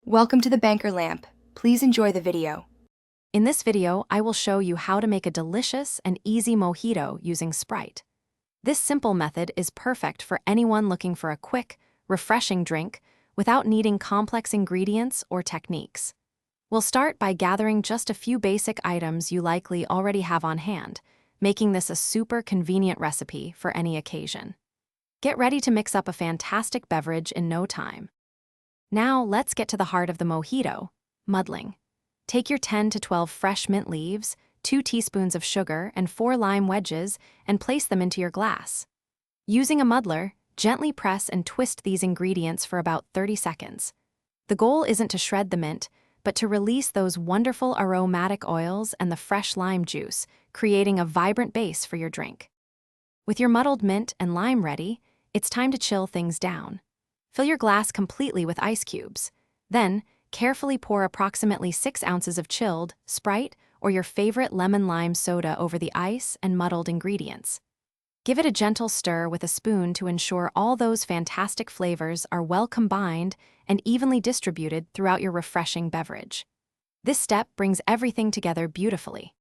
Welcome to the Banker Lamp. Please enjoy the video. In this video, I will show you how to make a delicious and easy mojito using Sprite. This simple method is perfect for anyone looking for a quick, refreshing drink without needing complex ingredients or techniques. We'll start by gathering just a few basic items you likely already have on hand, making this a super convenient recipe for any occasion. Get ready to mix up a fantastic beverage in no time. Now, let's get to the heart of the mojito, muddling. Take your 10 to 12 fresh mint leaves, 2 teaspoons of sugar, and 4 lime wedges, and place them into your glass. Using a muddler, gently press and twist these ingredients for about 30 seconds. The goal isn't to shred the mint, but to release those wonderful aromatic oils and the fresh lime juice, creating a vibrant base for your drink. With your muddled mint and lime ready, it's time to chill things down. Fill your glass completely with ice cubes. Then, carefully pour approximately 6 ounces of chilled Sprite or your favorite lemon-lime soda over the ice and muddled ingredients. Give it a gentle stir with a spoon to ensure all those fantastic flavors are well combined and evenly distributed throughout your refreshing beverage. This step brings everything together beautifully.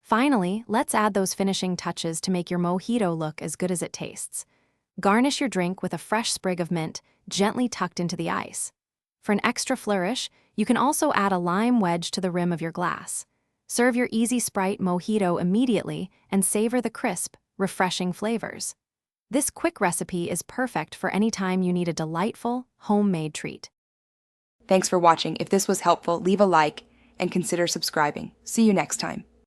Finally, let's add those finishing touches to make your mojito look as good as it tastes. Garnish your drink with a fresh sprig of mint, gently tucked into the ice. For an extra flourish, you can also add a lime wedge to the rim of your glass. Serve your easy Sprite mojito immediately and savor the crisp, refreshing flavors. This quick recipe is perfect for any time you need a delightful, homemade treat. Thanks for watching. If this was helpful, leave a like and consider subscribing. See you next time.